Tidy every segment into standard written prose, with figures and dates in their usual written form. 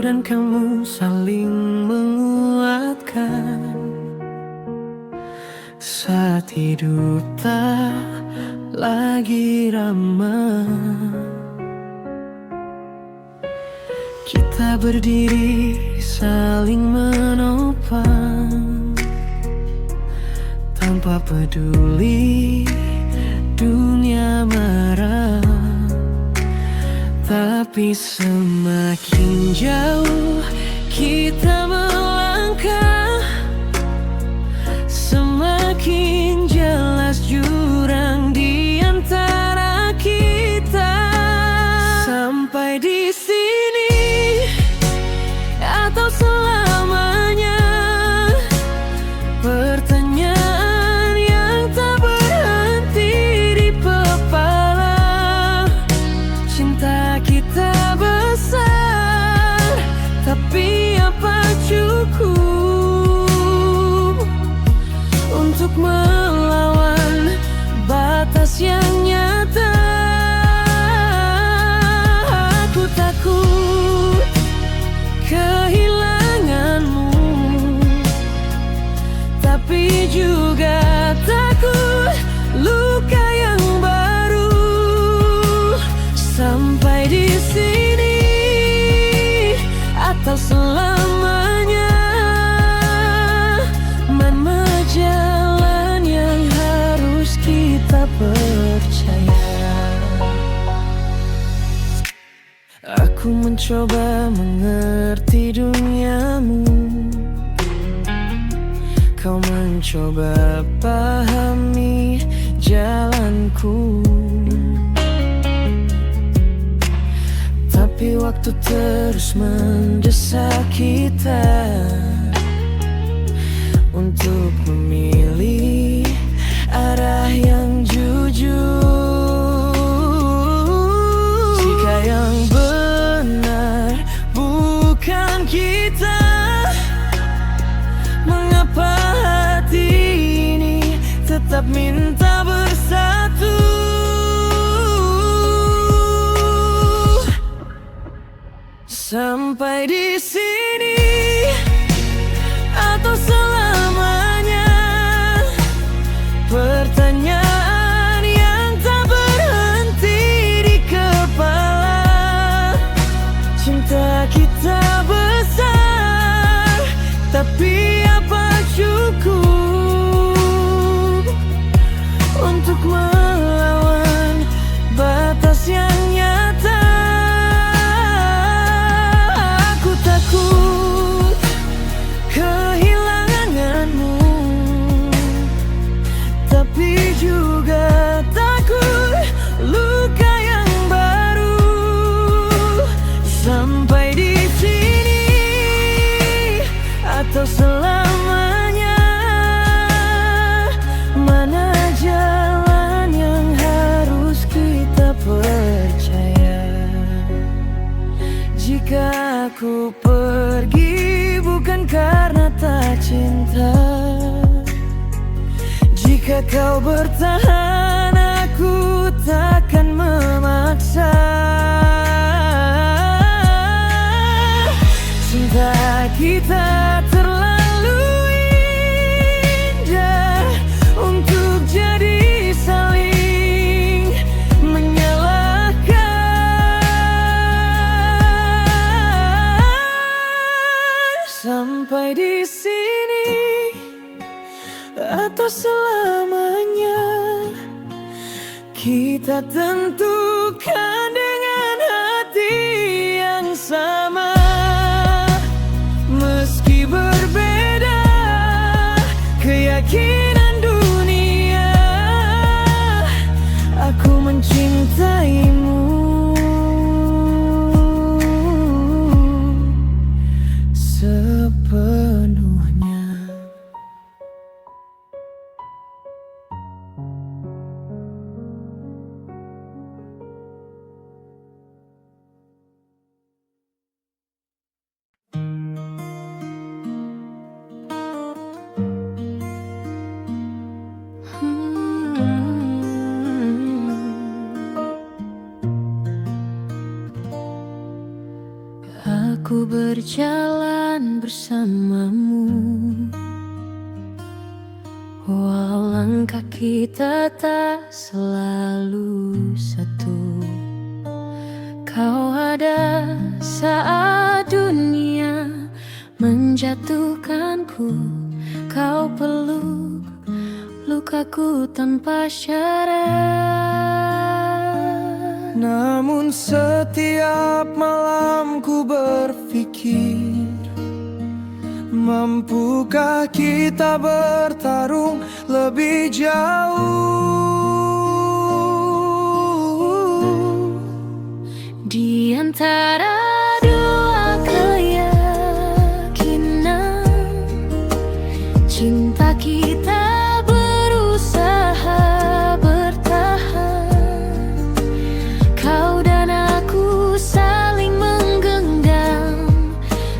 dan kamu saling menguatkan saat hidup tak lagi ramah. Kita berdiri saling menopang tanpa peduli dunia marah. Tapi semakin jauh kita melangkah, semakin jelas jurang di antara kita. Sampai di sini atau selamanya, pertanyaan yang tak berhenti di kepala. Cinta kita besar, tapi apa cukup untuk melawan batas yang nyata? Aku takut kehilanganmu, tapi juga takut luka yang baru. Sampai di sini atau selamanya, mana jalan yang harus kita percaya? Aku mencoba mengerti duniamu, kau mencoba pahami jalanku. Tapi waktu terus mendesak kita untuk memilih arah yang jujur. Jika yang benar bukan kita, mengapa hati ini tetap minta bersatu? Sampai di sini atau selamanya, pertanyaan yang tak berhenti di kepala. Cinta kita besar, tapi apa cukup untuk melawan batas yang nyata? Takut kehilanganmu, tapi juga takut luka yang baru. Sampai di sini atau selamanya, mana jalan yang harus kita percaya? Jika aku pergi bukan karena tak cinta, jika kau bertahan aku takkan memaksa. Cinta kita terlalu indah untuk jadi saling menyalahkan. Sampai di sini atau selamanya, kita tentukan dengan hati yang sama. Meski berbeda keyakinan dunia, aku mencintaimu sepenuhnya. berjalan bersamamu. Walau langkah kita tak selalu satu, kau ada saat dunia menjatuhkanku. Kau peluk lukaku tanpa syarat. Namun setiap malam ku berpikir, mampukah kita bertarung lebih jauh? Di antara dua keyakinan, cinta kita berusaha bertahan. Kau dan aku saling menggenggam,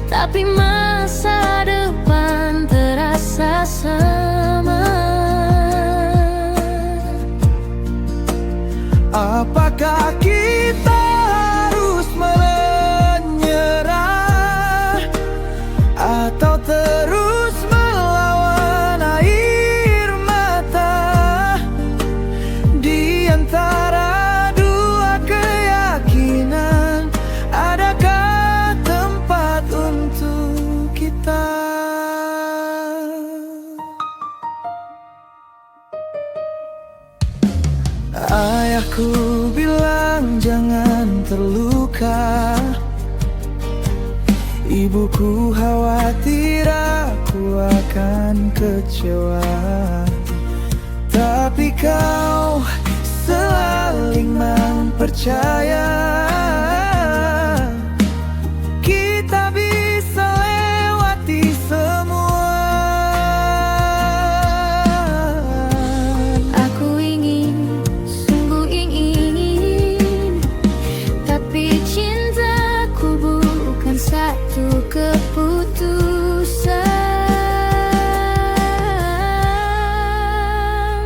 tapi masa depan terasa sama. Apakah kita harus menyerah atau terus melawan air mata? Di antara dua keyakinan, adakah tempat untuk kita? Ayahku bilang jangan terluka, ibuku khawatir aku akan kecewa. Tapi kau selalu mempercaya kita bisa lewati semua. Aku ingin, sungguh ingin, tapi cintaku bukan satu keputusan.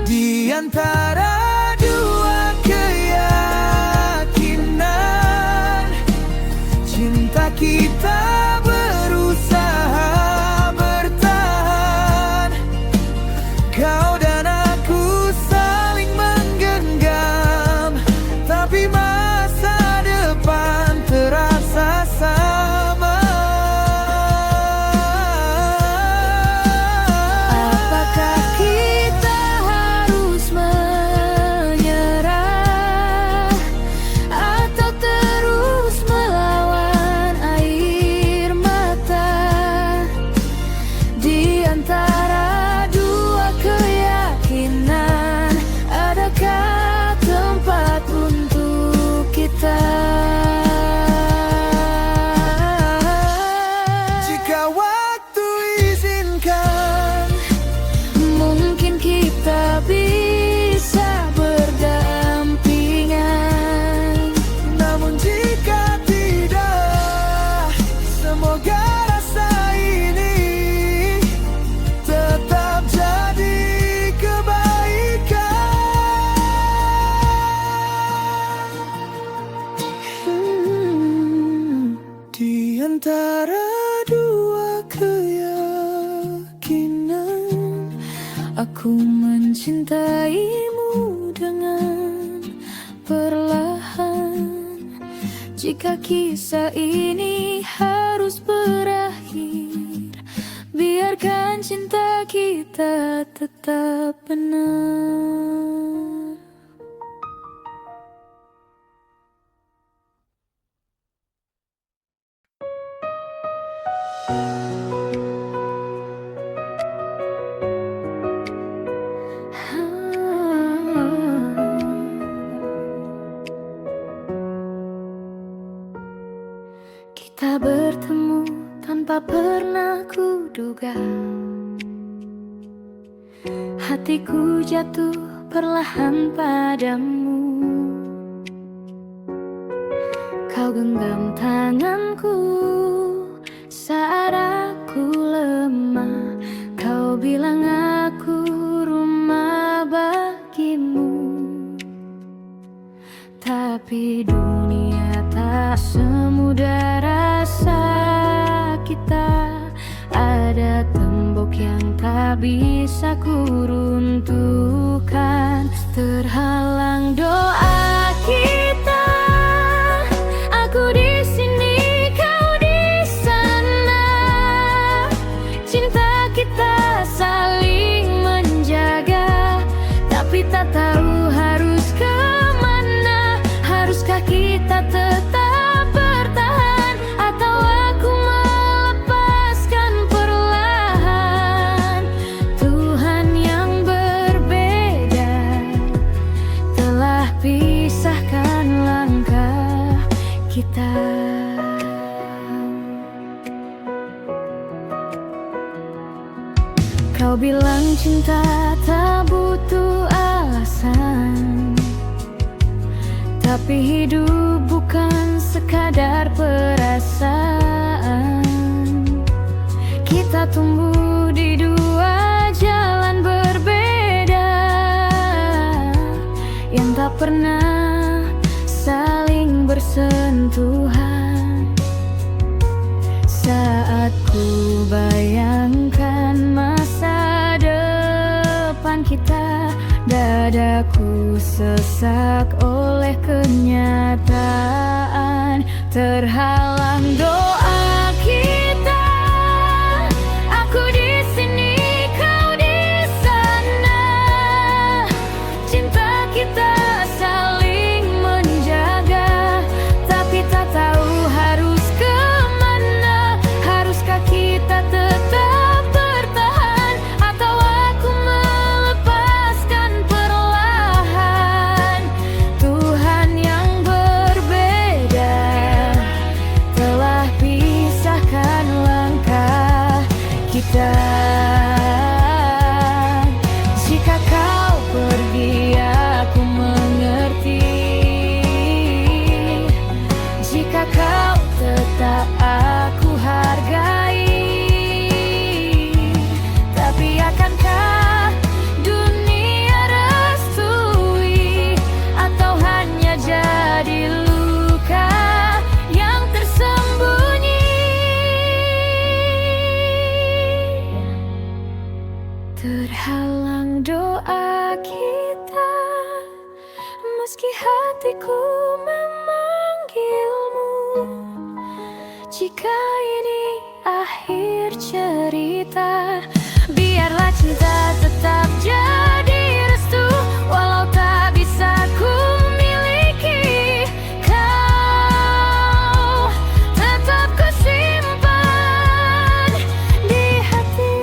Di antara dua keyakinan, cinta kita berusaha bertahan. Kau dan aku saling menggenggam, tapi masa depan terasa sama. Apakah kita harus menyerah atau terus melawan air mata? Di antara dua keyakinan, adakah tempat untuk kita? Jika waktu izinkan, Mungkin kita bisa berdampingan. namun jika tidak, semoga rasa ini tetap jadi kebaikan. Di antara dua keyakinan, Aku mencintaimu dengan perlahan. Jika kisah ini harus berakhir, biarkan cinta kita tetap benar. Kita bertemu tanpa pernah kuduga. Hatiku jatuh perlahan padamu. Kau genggam tanganku saat aku lemah. Kau bilang aku rumah bagimu. Tapi dunia tak semudah rasanya. tembok yang tak bisa kuruntuhkan. Terhalang doa kita, aku di sini, kau di sana. Cinta kita saling menjaga, tapi tak tahu harus kemana. Haruskah kita tetap bertahan, atau aku melepaskan perlahan? Tuhan yang berbeda telah pisahkan langkah kita. Kau bilang cinta tak butuh alasan, tapi hidup bukan sekadar perasaan. Kita tumbuh di dua jalan berbeda, yang tak pernah saling bersentuhan. Saat ku bayangkan masa depan kita, dadaku sesak oleh kenyataan. Terhalang doa kita, aku di sini, kau di sana. Cinta kita saling menjaga, tapi tak tahu harus kemana. Haruskah kita tetap bertahan, atau aku melepaskan perlahan? Tuhan yang berbeda telah pisahkan langkah kita. Jika kau pergi, aku mengerti. Jika kau tetap, aku hargai. Tapi akankah dunia restui, atau hanya jadi luka yang tersembunyi? Terhalang doa kita, meski hatiku memanggilmu. Jika ini akhir cerita, biarlah cinta tetap jadi restu, walau tak bisa ku miliki kau. Tetap ku simpan di hati.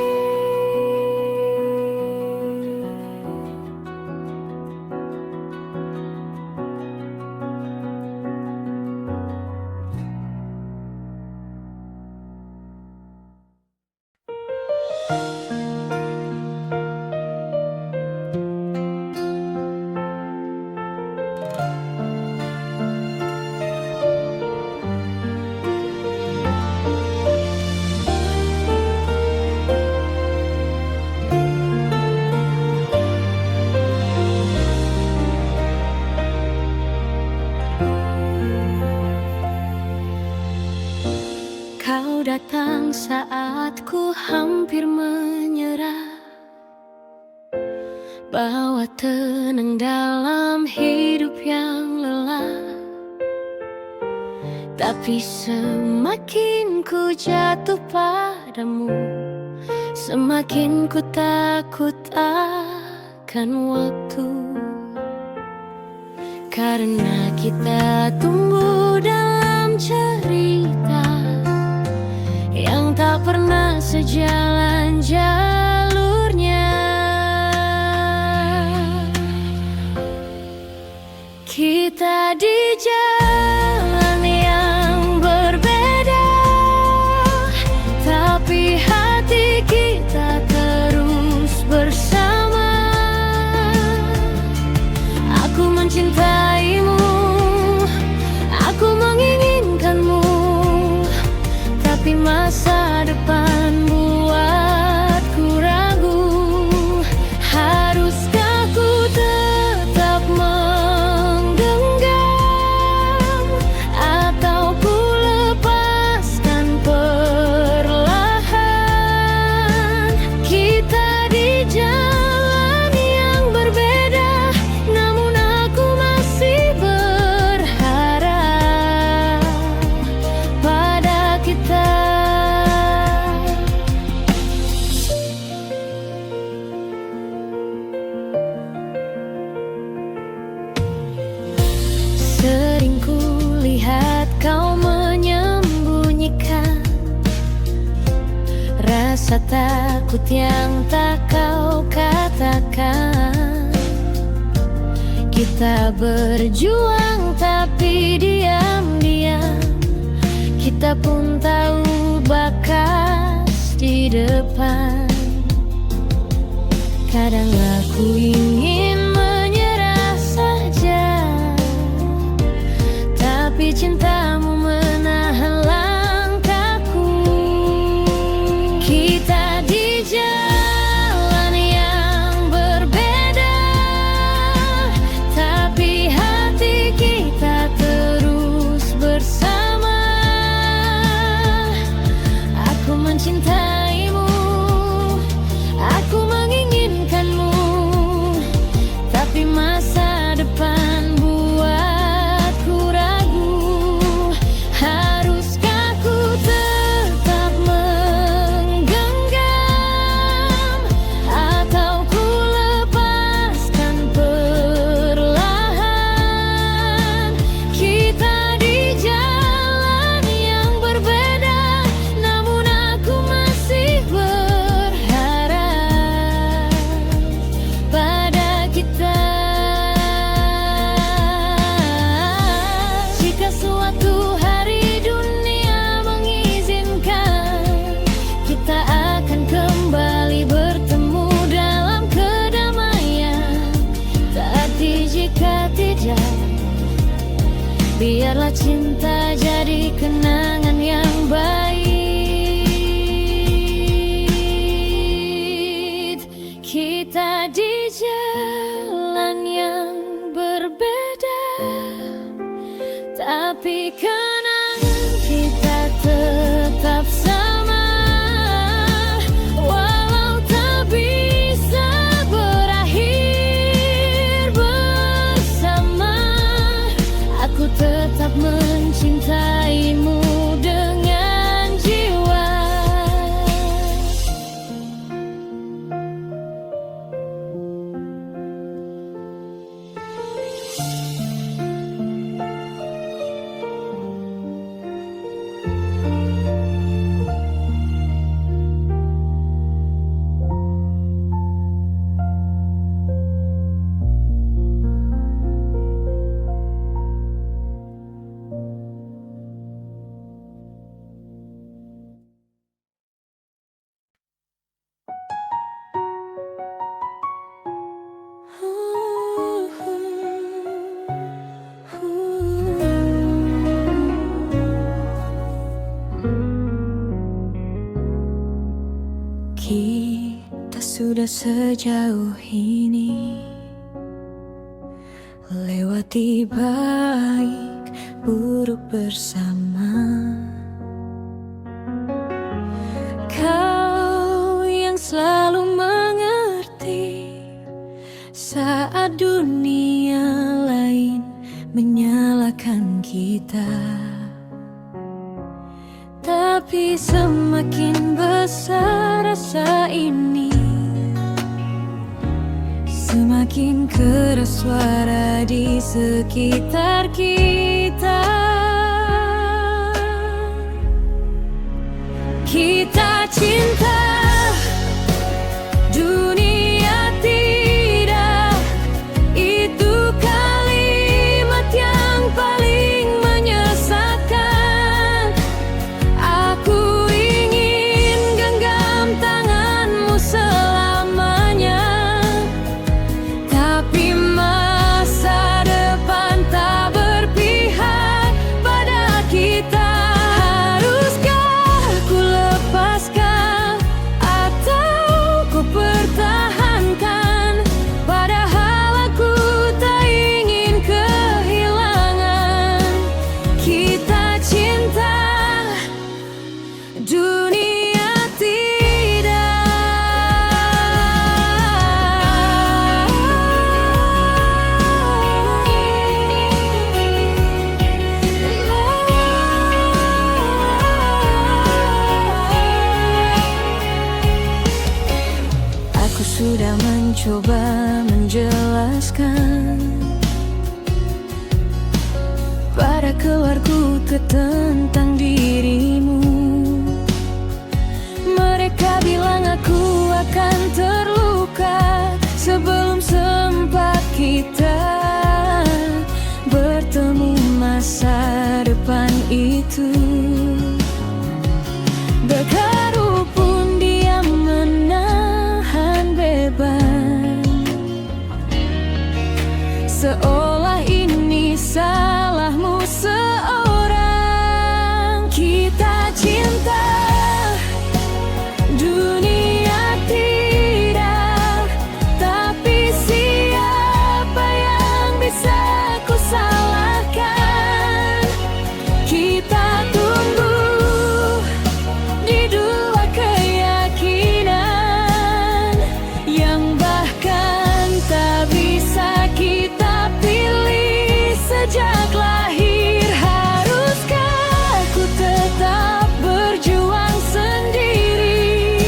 Kau datang saat ku hampir menyerah, bawa tenang dalam hidup yang lelah. Tapi semakin ku jatuh padamu, semakin ku takut akan waktu. Karena kita tumbuh dalam cerita yang tak pernah sejalan jalurnya. Kita di jalan yang berbeda, tapi hati kita terus bersama. Aku mencintaimu, aku menginginkanmu, tapi masa depan buatku ragu. Haruskah ku tetap menggenggam, atau ku lepaskan perlahan? rasa takut yang tak kau katakan. Kita berjuang tapi diam-diam kita pun tahu bakas di depan. Kadang aku ingin menyerah saja, tapi cintamu menahan langkahku. Kita di jalan yang berbeda, tapi hati kita terus bersama. Aku mencintaimu, aku menginginkanmu, tapi masa depan buatku ragu. Haruskah ku tetap menggenggam, atau ku lepaskan perlahan? Kita di jalan yang berbeda, namun aku masih berharap pada kita. Jika suatu hari dunia mengizinkan, kita akan kembali bertemu dalam kedamaian. Tapi jika tidak, biarlah cinta jadi kenangan yang baik. Kita di jalan yang berbeda, tapi kenangan kita tetap sama. Walau tak bisa berakhir bersama, aku tetap mencintaimu dengan jiwa. Kita sudah sejauh ini, lewati baik buruk bersama. Kau yang selalu mengerti saat dunia lain menyalahkan kita. Tapi semakin besar rasa ini, semakin keras suara di sekitar kita. Kita cinta, dunia tidak. Itu kalimat yang paling menyesatkan. Aku ingin genggam tanganmu selamanya, tapi masa depan tak berpihak pada kita. Haruskah ku lepaskan, atau ku pertahankan? Padahal aku tak ingin kehilangan. Kita cinta, dunia tidak. Aku sudah mencoba menjelaskan pada keluargaku tentang dirimu. Mereka bilang aku akan terluka sebelum sempat kita bertemu masa depan itu. Berkaru pun dia menahan beban, seolah ini salahmu seorang. Kita cinta, dunia tidak, tapi siapa yang bisa ku salahkan? Kita tumbuh di dua keyakinan yang bahkan tak bisa kita pilih sejak lahir. Haruskah ku tetap berjuang sendiri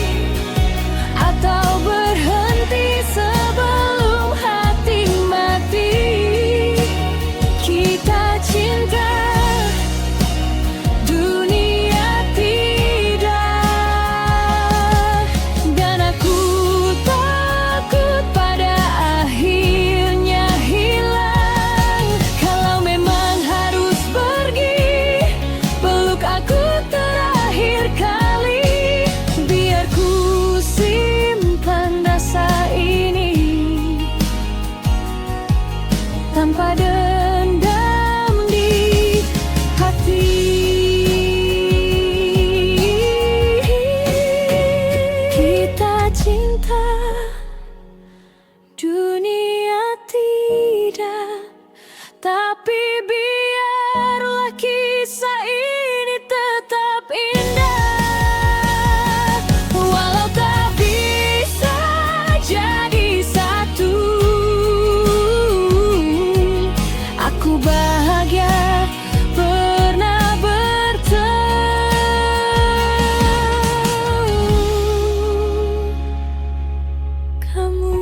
atau berhenti sebelum hati mati? Kita cinta, dunia tidak, dan aku takut pada akhirnya hilang. Kalau memang harus pergi, peluk aku terakhir kali, biar ku simpan rasa ini tanpa dendam di hati. Kita cinta, dunia tidak, tapi biarlah kisah ini tetap indah. Walau tak bisa jadi satu, aku bahagia pernah bertemu kamu.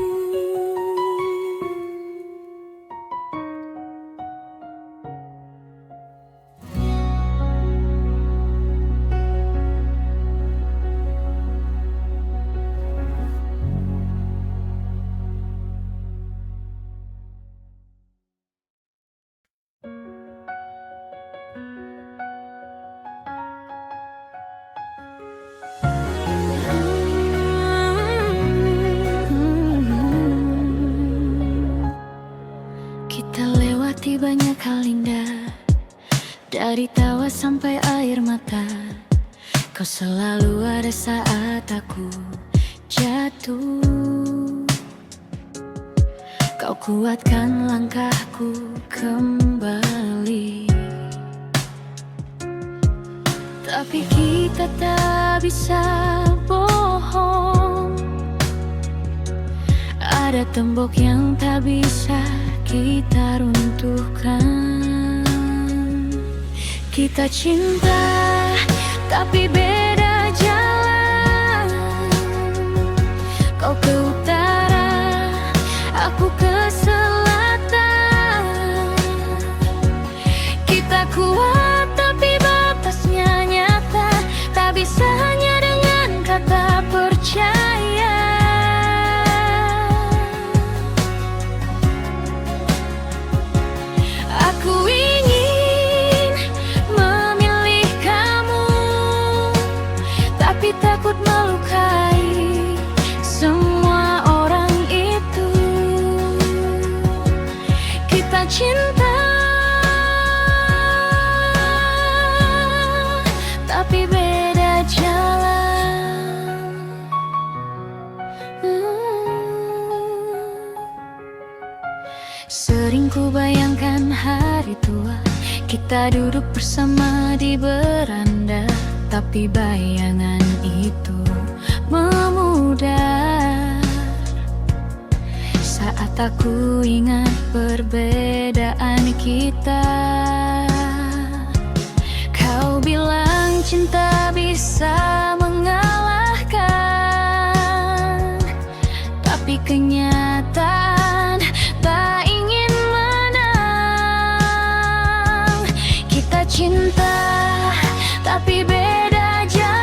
Kita lewati banyak hal indah, dari tawa sampai air mata. Kau selalu ada saat aku jatuh. Kau kuatkan langkahku kembali, tapi kita tak bisa bohong. Ada tembok yang tak bisa kita runtuhkan. Kita cinta, tapi beda jalan. Kau ke utara, aku ke selatan. Kita kuat, tapi batasnya nyata. Tak bisa hanya dengan kata percaya. Aku ingin memilih kamu, tapi takut melukai semua orang itu. Kita cinta, tapi beda jalan. Sering ku bayangkan hari tua, kita duduk bersama di beranda, tapi bayangan itu memudar saat aku ingat perbedaan kita. Kau bilang cinta bisa mengalahkan, tapi kenyataan tak ingin menang. Kita cinta, tapi beda jalan.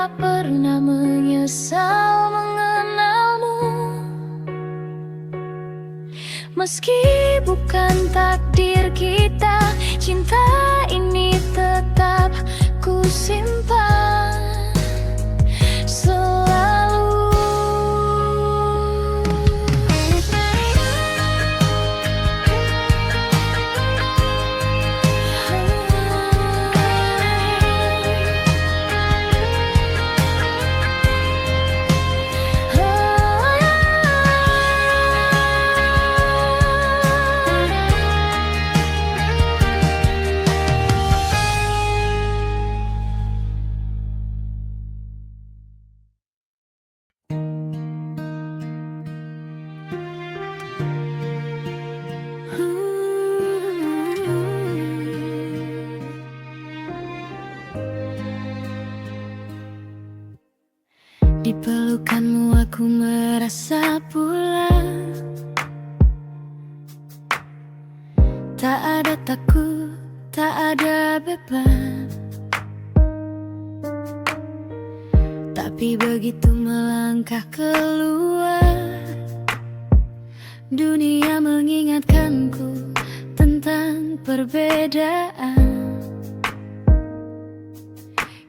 tak pernah menyesal mengenalmu. Meski bukan takdir kita, cinta ini tetap ku simpan selalu. Di pelukanmu aku merasa pulang, tak ada takut, tak ada beban. Tapi begitu melangkah keluar, dunia mengingatkanku tentang perbedaan.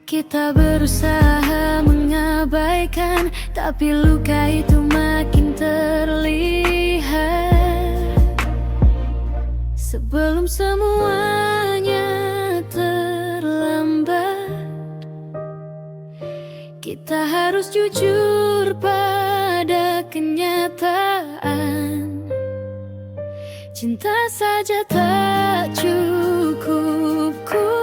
Kita berusaha mengabaikan, tapi luka itu makin terlihat. Sebelum semuanya terlambat, kita harus jujur pada kenyataan. Cinta saja tak cukup kuat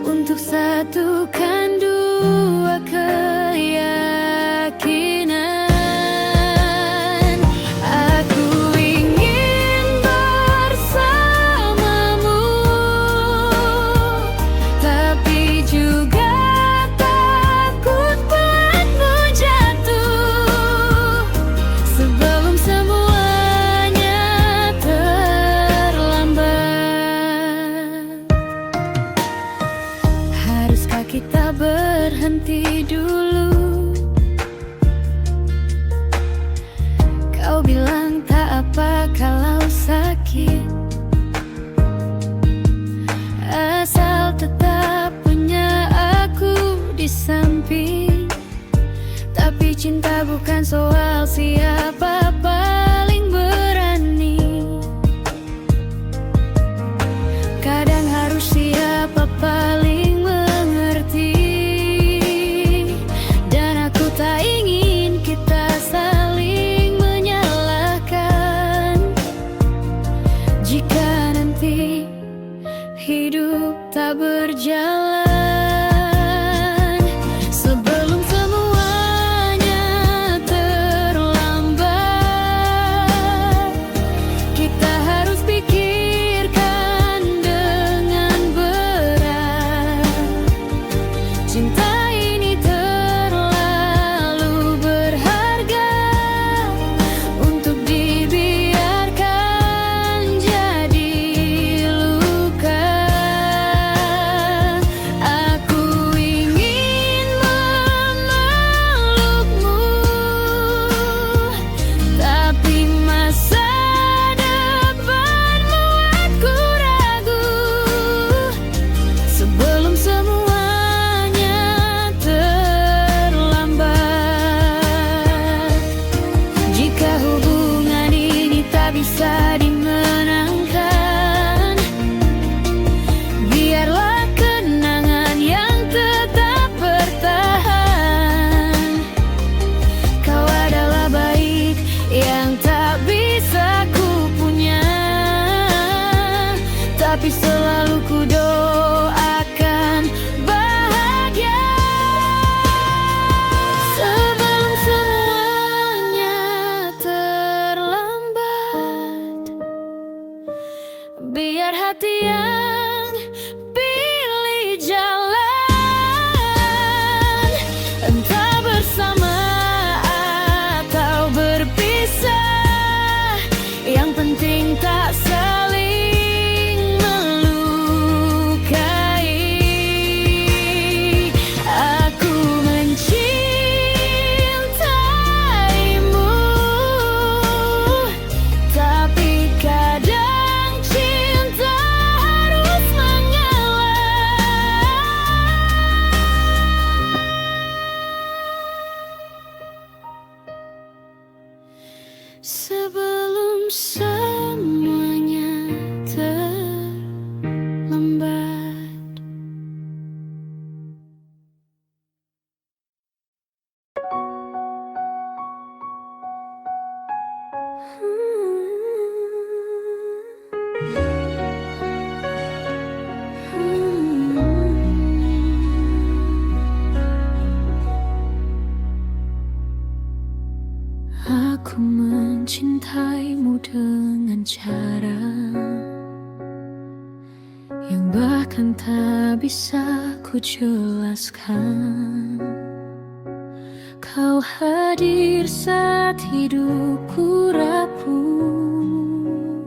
untuk satukan dua keyakinan. Aku ingin bersamamu, tapi juga takut buatmu jatuh sebelum semuanya terlambat. Haruskah kita berhenti dulu? Kau bilang tak apa kalau sakit, asal tetap punya aku di samping. Tapi cinta bukan soal siapa paling berani. Kadang harus siapa paling mengerti. Dan aku tak ingin kita saling menyalahkan jika nanti hidup tak berjalan. Sebelum semuanya terlambat, sebelum semuanya terlambat. Aku mencintaimu dengan cara yang bahkan tak bisa ku jelaskan. Kau hadir saat hidupku rapuh.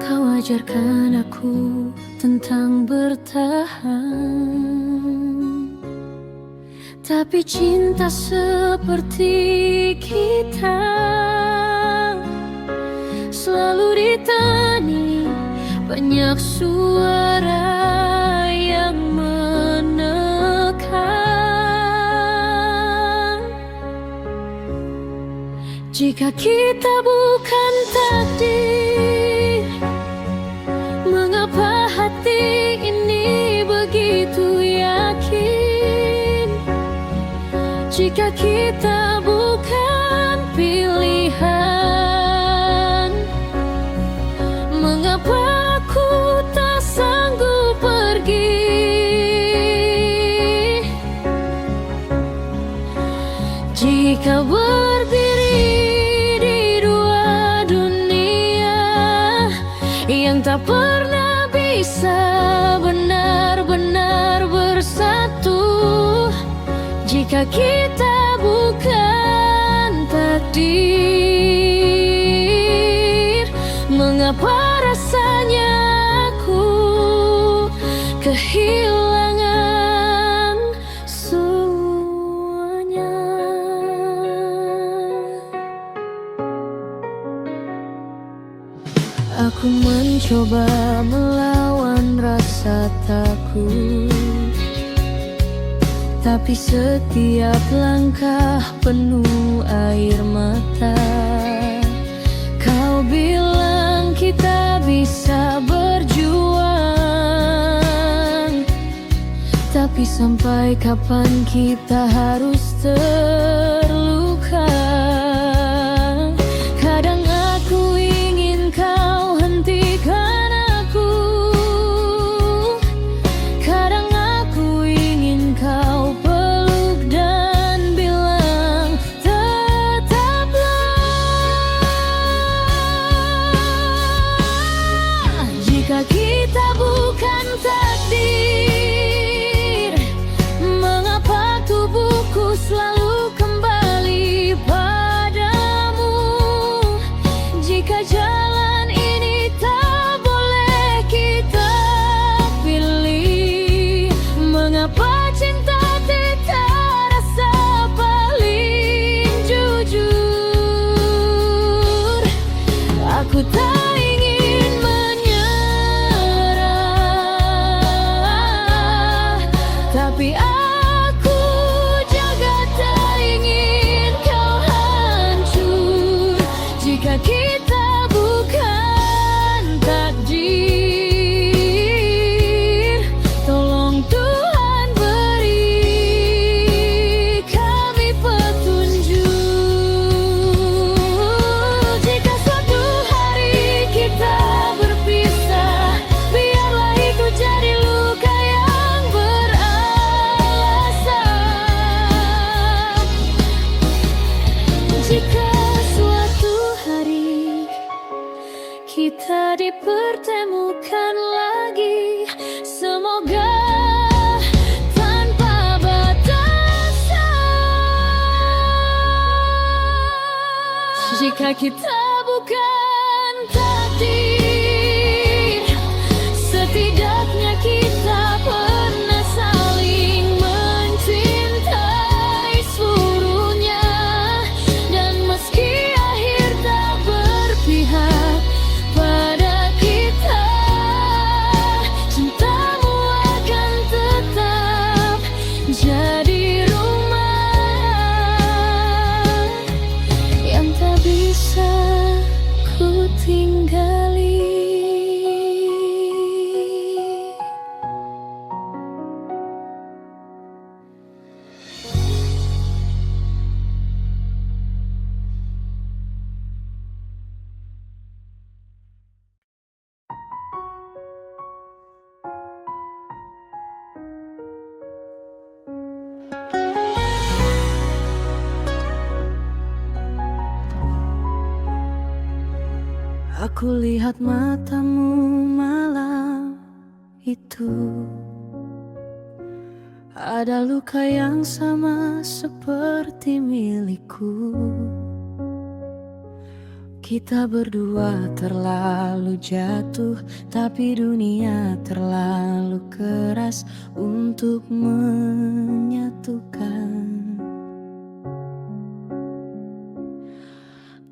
Kau ajarkan aku tentang bertahan. Tapi cinta seperti kita selalu ditani banyak suara yang menekan. Jika kita bukan takdir, mengapa hati ini begitu yakin? Jika kita bukan pilihan, mengapa aku tak sanggup pergi? Jika berdiri di dua dunia yang tak pernah bisa benar-benar bersatu, jika kita bukan takdir, mengapa rasanya aku kehilangan semuanya? Aku mencoba melawan rasa takut, tapi setiap langkah penuh air mata. Kau bilang kita bisa berjuang, tapi sampai kapan kita harus terluka? Kadang aku ingin kau hentikan aku, kadang aku ingin kau peluk dan bilang tetaplah. Jika kita bukan takdir, mengapa tubuhku selalu kembali padamu? Jika jalan ini tak boleh kita pilih, mengapa cinta tidak rasa paling jujur? Aku tak ingin menyerah, tapi aku juga tak ingin kau hancur. Jika kita bukan takdir, tolong Tuhan beri kami petunjuk. Jika suatu hari kita berpisah, biarlah itu jadi luka yang beralasan. Jika suatu hari kita dipertemukan lagi, semoga tanpa batasan. Jika kita bukan takdir, setidaknya kita pernah saling mencintai seluruhnya. Dan meski akhir tak berpihak pada kita, cintamu akan tetap jadi rumah yang tak bisa Aku lihat matamu malam itu, ada luka yang sama seperti milikku. Kita berdua terlalu jatuh, tapi dunia terlalu keras untuk menyatukan.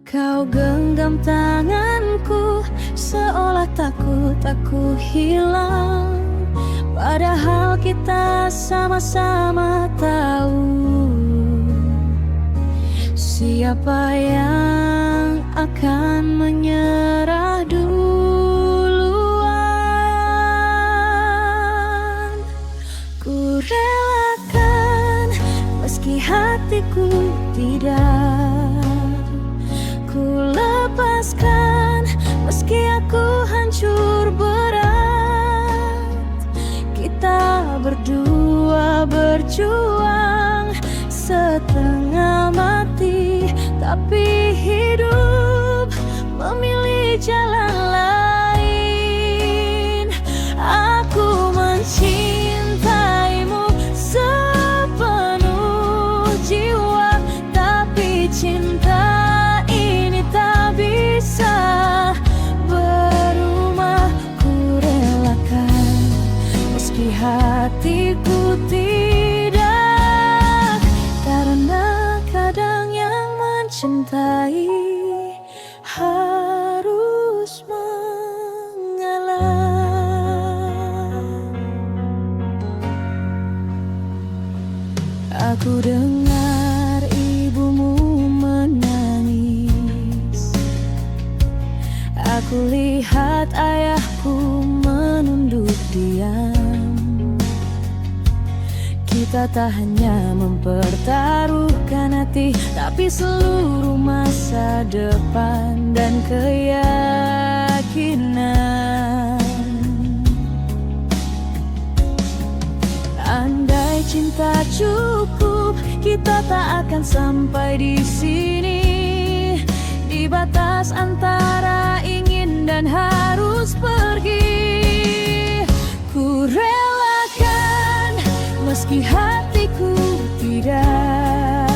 Kau genggam tanganku, seolah takut aku hilang. Padahal kita sama-sama tahu siapa yang akan menyerah duluan. Ku relakan meski hatiku tidak, ku lepaskan meski aku hancur berat. Kita berdua berjuang setengah mati, tapi hidup memilih jalan lain. Aku mencintaimu sepenuh jiwa, tapi cinta ini tak bisa berumah. Ku relakan meski hatiku tidak, karena kadang yang mencintai harus mengalah. Aku dengar ibumu menangis, aku lihat ayahku menunduk diam. Kita tak hanya mempertaruhkan hati, tapi seluruh masa depan dan keyakinan. Andai cinta cukup, kita tak akan sampai di sini. Di batas antara ingin dan harus pergi, ku relakan meski hatiku tidak,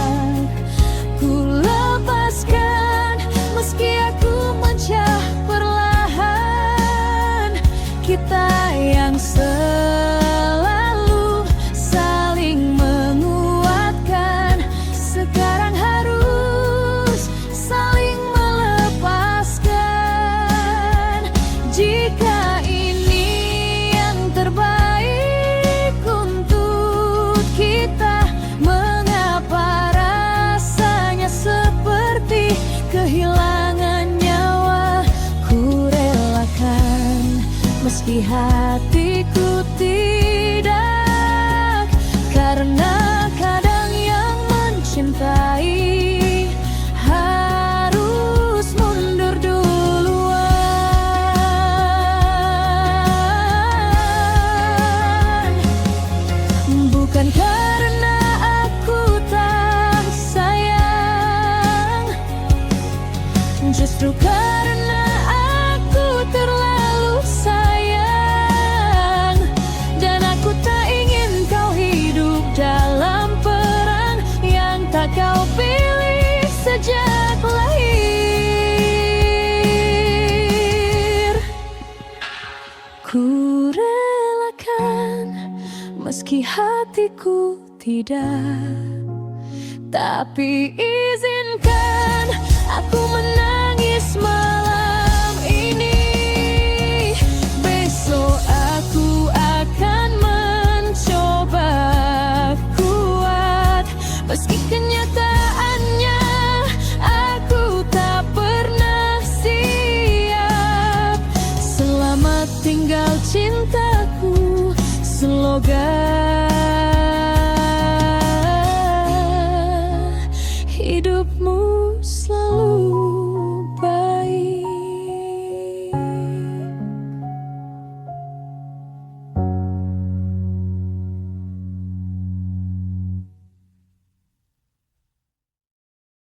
ku lepaskan meski aku mencah perlahan. Kita yang selalu saling menguatkan, sekarang harus saling melepaskan. Jika ini yang terbaik untuk kita, mengapa rasanya seperti kehilangan nyawa? Ku relakan meski hatiku tidak, karena kadang yang mencintai harus mundur duluan. Bukan karena aku tak sayang, justru karena aku terlalu sayang. Dan aku tak ingin kau hidup dalam perang yang tak kau pilih sejak lahir. Ku relakan meski hatiku tidak, tapi izinkan aku menangis malam ini. Besok aku akan mencoba kuat, meski kenyataannya aku tak pernah siap. Selamat tinggal cintaku, semoga hidup